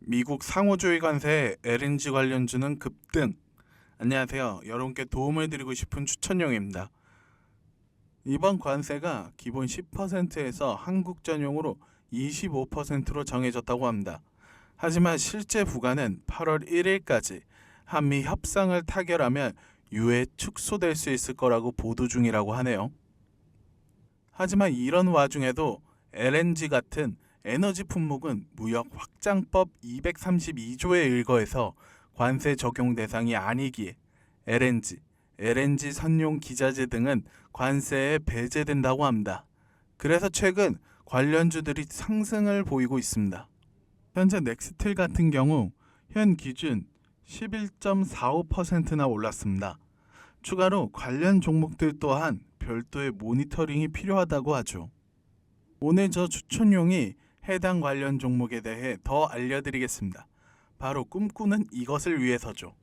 미국 상호주의 관세에 LNG 관련주는 급등. 안녕하세요. 여러분께 도움을 드리고 싶은 추천용입니다. 이번 관세가 기본 10%에서 한국 전용으로 25%로 정해졌다고 합니다. 하지만 실제 부과는 8월 1일까지 한미 협상을 타결하면 유예 축소될 수 있을 거라고 보도 중이라고 하네요. 하지만 이런 와중에도 LNG 같은 에너지 품목은 무역 확장법 232조에 일거해서 관세 적용 대상이 아니기에 LNG 선용 기자재 등은 관세에 배제된다고 합니다. 그래서 최근 관련주들이 상승을 보이고 있습니다. 현재 넥스틸 같은 경우 현 기준 11.45%나 올랐습니다. 추가로 관련 종목들 또한 별도의 모니터링이 필요하다고 하죠. 오늘 저 추천용이 해당 관련 종목에 대해 더 알려드리겠습니다. 바로 꿈꾸는 이것을 위해서죠.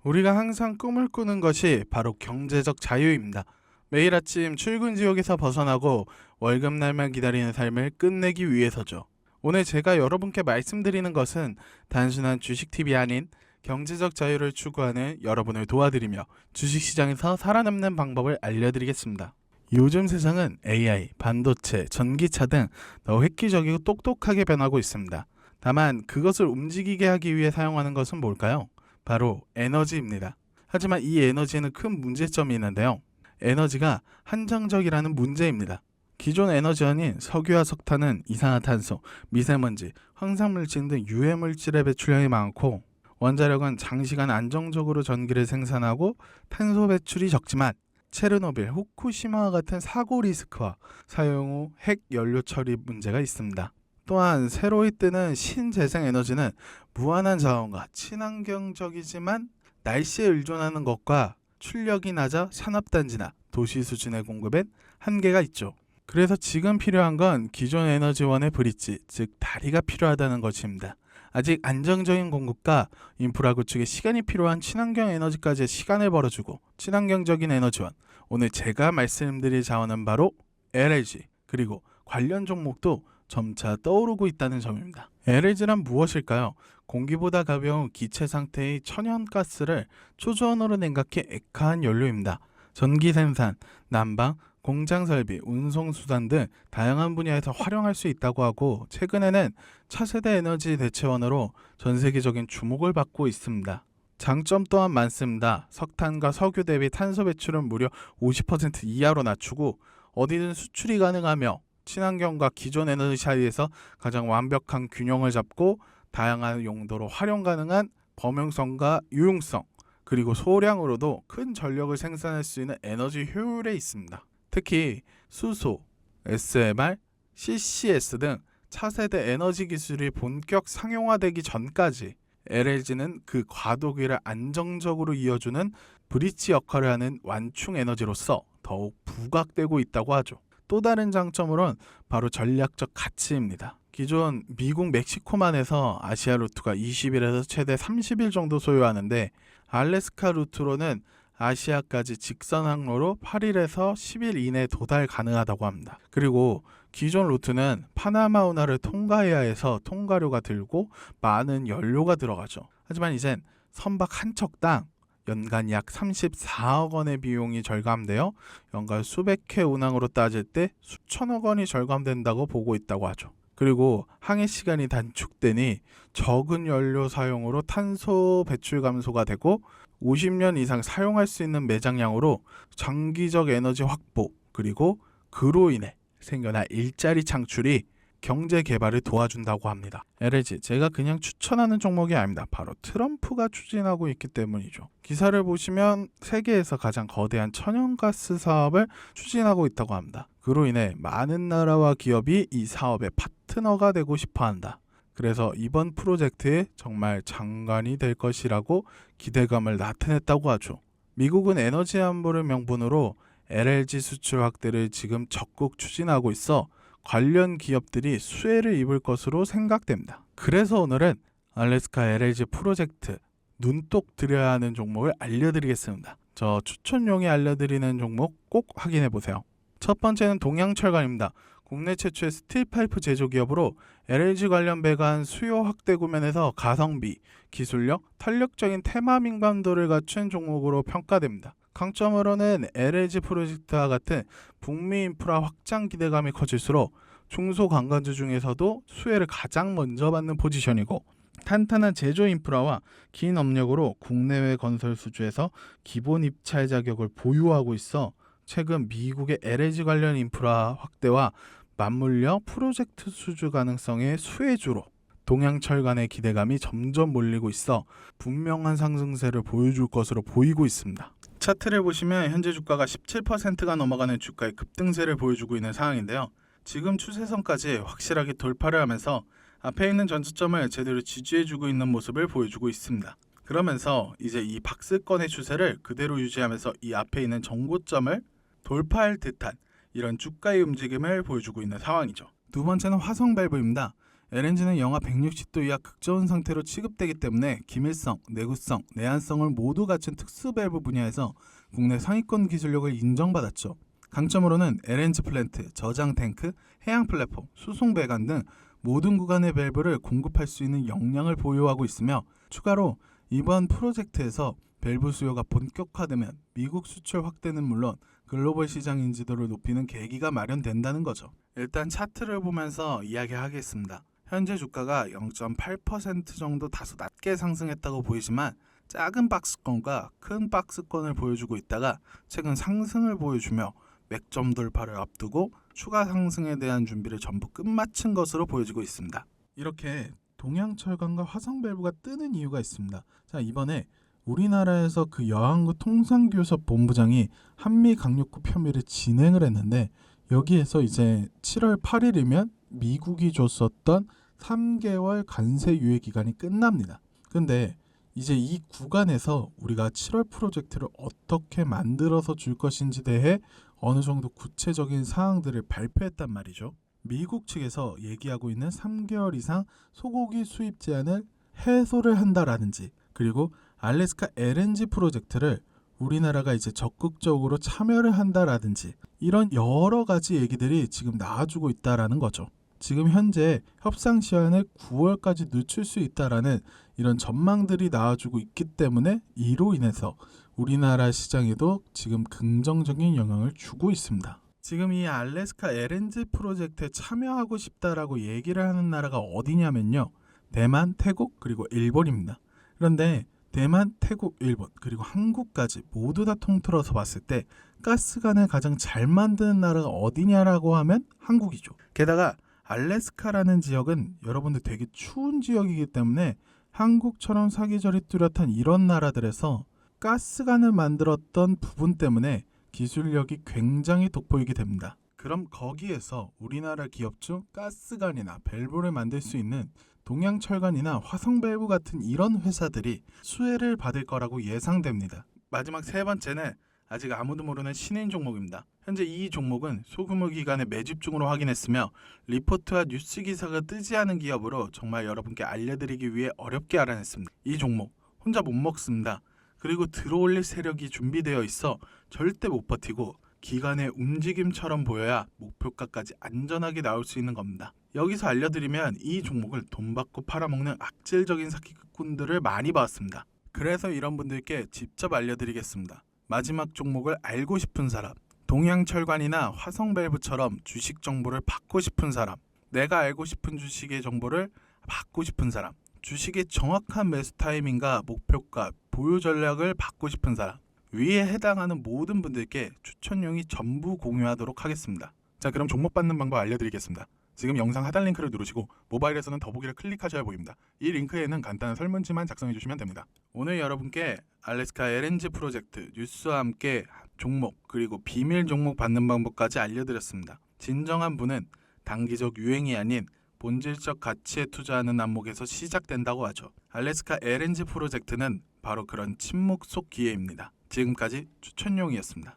우리가 항상 꿈을 꾸는 것이 바로 경제적 자유입니다. 매일 아침 출근 지옥에서 벗어나고 월급날만 기다리는 삶을 끝내기 위해서죠. 오늘 제가 여러분께 말씀드리는 것은 단순한 주식팁이 아닌 경제적 자유를 추구하는 여러분을 도와드리며 주식시장에서 살아남는 방법을 알려드리겠습니다. 요즘 세상은 AI, 반도체, 전기차 등 더 획기적이고 똑똑하게 변하고 있습니다. 다만 그것을 움직이게 하기 위해 사용하는 것은 뭘까요? 바로 에너지입니다. 하지만 이 에너지에는 큰 문제점이 있는데요. 에너지가 한정적이라는 문제입니다. 기존 에너지원인 석유와 석탄은 이산화탄소, 미세먼지, 황산물질 등 유해물질의 배출량이 많고 원자력은 장시간 안정적으로 전기를 생산하고 탄소 배출이 적지만 체르노빌, 후쿠시마와 같은 사고 리스크와 사용 후 핵 연료 처리 문제가 있습니다. 또한 새로이 뜨는 신재생 에너지는 무한한 자원과 친환경적이지만 날씨에 의존하는 것과 출력이 낮아 산업단지나 도시 수준의 공급엔 한계가 있죠. 그래서 지금 필요한 건 기존 에너지원의 브릿지, 즉 다리가 필요하다는 것입니다. 아직 안정적인 공급과 인프라 구축에 시간이 필요한 친환경 에너지까지의 시간을 벌어주고 친환경적인 에너지원, 오늘 제가 말씀드릴 자원은 바로 LNG, 그리고 관련 종목도 점차 떠오르고 있다는 점입니다. LNG란 무엇일까요? 공기보다 가벼운 기체 상태의 천연가스를 초저온으로 냉각해 액화한 연료입니다. 전기 생산, 난방, 공장 설비, 운송 수단 등 다양한 분야에서 활용할 수 있다고 하고 최근에는 차세대 에너지 대체원으로 전 세계적인 주목을 받고 있습니다. 장점 또한 많습니다. 석탄과 석유 대비 탄소 배출은 무려 50% 이하로 낮추고 어디든 수출이 가능하며 친환경과 기존 에너지 사이에서 가장 완벽한 균형을 잡고 다양한 용도로 활용 가능한 범용성과 유용성, 그리고 소량으로도 큰 전력을 생산할 수 있는 에너지 효율에 있습니다. 특히 수소, SMR, CCS 등 차세대 에너지 기술이 본격 상용화되기 전까지 LNG는 그 과도기를 안정적으로 이어주는 브릿지 역할을 하는 완충 에너지로서 더욱 부각되고 있다고 하죠. 또 다른 장점으론 바로 전략적 가치입니다. 기존 미국 멕시코만 해서 아시아 루트가 20일에서 최대 30일 정도 소요하는데 알래스카 루트로는 아시아까지 직선 항로로 8일에서 10일 이내에 도달 가능하다고 합니다. 그리고 기존 루트는 파나마 운하를 통과해야 해서 통과료가 들고 많은 연료가 들어가죠. 하지만 이젠 선박 한 척당 연간 약 34억 원의 비용이 절감되어 연간 수백 회 운항으로 따질 때 수천억 원이 절감된다고 보고 있다고 하죠. 그리고 항해 시간이 단축되니 적은 연료 사용으로 탄소 배출 감소가 되고 50년 이상 사용할 수 있는 매장량으로 장기적 에너지 확보, 그리고 그로 인해 생겨날 일자리 창출이 경제 개발을 도와준다고 합니다. LNG, 제가 그냥 추천하는 종목이 아닙니다. 바로 트럼프가 추진하고 있기 때문이죠. 기사를 보시면 세계에서 가장 거대한 천연가스 사업을 추진하고 있다고 합니다. 그로 인해 많은 나라와 기업이 이 사업의 파트너가 되고 싶어 한다. 그래서 이번 프로젝트에 정말 장관이 될 것이라고 기대감을 나타냈다고 하죠. 미국은 에너지 안보를 명분으로 LNG 수출 확대를 지금 적극 추진하고 있어 관련 기업들이 수혜를 입을 것으로 생각됩니다. 그래서 오늘은 알래스카 LNG 프로젝트 눈독 들여야 하는 종목을 알려드리겠습니다. 저 추천용이 알려드리는 종목 꼭 확인해 보세요. 첫 번째는 동양철강입니다. 국내 최초의 스틸 파이프 제조 기업으로 LNG 관련 배관 수요 확대 구면에서 가성비, 기술력, 탄력적인 테마 민감도를 갖춘 종목으로 평가됩니다. 강점으로는 LNG 프로젝트와 같은 북미 인프라 확장 기대감이 커질수록 중소관광주 중에서도 수혜를 가장 먼저 받는 포지션이고, 탄탄한 제조 인프라와 긴 업력으로 국내외 건설 수주에서 기본 입찰 자격을 보유하고 있어 최근 미국의 LNG 관련 인프라 확대와 맞물려 프로젝트 수주 가능성의 수혜주로 동양철간의 기대감이 점점 몰리고 있어 분명한 상승세를 보여줄 것으로 보이고 있습니다. 차트를 보시면 현재 주가가 17%가 넘어가는 주가의 급등세를 보여주고 있는 상황인데요. 지금 추세선까지 확실하게 돌파를 하면서 앞에 있는 전저점을 제대로 지지해주고 있는 모습을 보여주고 있습니다. 그러면서 이제 이 박스권의 추세를 그대로 유지하면서 이 앞에 있는 정고점을 돌파할 듯한 이런 주가의 움직임을 보여주고 있는 상황이죠. 두 번째는 화성 밸브입니다. LNG는 영하 160도 이하 극저온 상태로 취급되기 때문에 기밀성, 내구성, 내한성을 모두 갖춘 특수 밸브 분야에서 국내 상위권 기술력을 인정받았죠. 강점으로는 LNG 플랜트, 저장 탱크, 해양 플랫폼, 수송 배관 등 모든 구간의 밸브를 공급할 수 있는 역량을 보유하고 있으며, 추가로 이번 프로젝트에서 밸브 수요가 본격화되면 미국 수출 확대는 물론 글로벌 시장 인지도를 높이는 계기가 마련된다는 거죠. 일단 차트를 보면서 이야기하겠습니다. 현재 주가가 0.8% 정도 다소 낮게 상승했다고 보이지만 작은 박스권과 큰 박스권을 보여주고 있다가 최근 상승을 보여주며 맥점 돌파를 앞두고 추가 상승에 대한 준비를 전부 끝마친 것으로 보여지고 있습니다. 이렇게 동양철강과 화성밸브가 뜨는 이유가 있습니다. 자, 이번에 우리나라에서 그 여항구 통상교섭 본부장이 한미 강력구 협의를 진행을 했는데, 여기에서 이제 7월 8일이면 미국이 줬었던 3개월 관세 유예 기간이 끝납니다. 근데 이제 이 구간에서 우리가 7월 프로젝트를 어떻게 만들어서 줄 것인지 대해 어느 정도 구체적인 사항들을 발표했단 말이죠. 미국 측에서 얘기하고 있는 3개월 이상 소고기 수입 제한을 해소를 한다라든지, 그리고 알래스카 LNG 프로젝트를 우리나라가 이제 적극적으로 참여를 한다라든지, 이런 여러 가지 얘기들이 지금 나와주고 있다라는 거죠. 지금 현재 협상 시한을 9월까지 늦출 수 있다라는 이런 전망들이 나와주고 있기 때문에 이로 인해서 우리나라 시장에도 지금 긍정적인 영향을 주고 있습니다. 지금 이 알래스카 LNG 프로젝트에 참여하고 싶다라고 얘기를 하는 나라가 어디냐면요, 대만, 태국, 그리고 일본입니다. 그런데 대만, 태국, 일본, 그리고 한국까지 모두 다 통틀어서 봤을 때 가스관을 가장 잘 만드는 나라가 어디냐라고 하면 한국이죠. 게다가 알래스카라는 지역은 여러분들 되게 추운 지역이기 때문에 한국처럼 사계절이 뚜렷한 이런 나라들에서 가스관을 만들었던 부분 때문에 기술력이 굉장히 돋보이게 됩니다. 그럼 거기에서 우리나라 기업 중 가스관이나 밸브를 만들 수 있는 동양철관이나 화성밸브 같은 이런 회사들이 수혜를 받을 거라고 예상됩니다. 마지막 세 번째는 아직 아무도 모르는 신인 종목입니다. 현재 이 종목은 소규모 기관에 매집 중으로 확인했으며 리포트와 뉴스 기사가 뜨지 않은 기업으로 정말 여러분께 알려드리기 위해 어렵게 알아냈습니다. 이 종목 혼자 못 먹습니다. 그리고 들어올릴 세력이 준비되어 있어 절대 못 버티고 기관의 움직임처럼 보여야 목표가까지 안전하게 나올 수 있는 겁니다. 여기서 알려드리면 이 종목을 돈 받고 팔아먹는 악질적인 사기꾼들을 많이 봤습니다. 그래서 이런 분들께 직접 알려드리겠습니다. 마지막 종목을 알고 싶은 사람, 동양철관이나 화성밸브처럼 주식 정보를 받고 싶은 사람, 내가 알고 싶은 주식의 정보를 받고 싶은 사람, 주식의 정확한 매수 타이밍과 목표가, 보유 전략을 받고 싶은 사람, 위에 해당하는 모든 분들께 추천용이 전부 공유하도록 하겠습니다. 자, 그럼 종목 받는 방법 알려드리겠습니다. 지금 영상 하단 링크를 누르시고 모바일에서는 더보기를 클릭하셔야 보입니다. 이 링크에는 간단한 설문지만 작성해 주시면 됩니다. 오늘 여러분께 알래스카 LNG 프로젝트 뉴스와 함께 종목 그리고 비밀 종목 받는 방법까지 알려드렸습니다. 진정한 부는 단기적 유행이 아닌 본질적 가치에 투자하는 안목에서 시작된다고 하죠. 알래스카 LNG 프로젝트는 바로 그런 침묵 속 기회입니다. 지금까지 추천용이었습니다.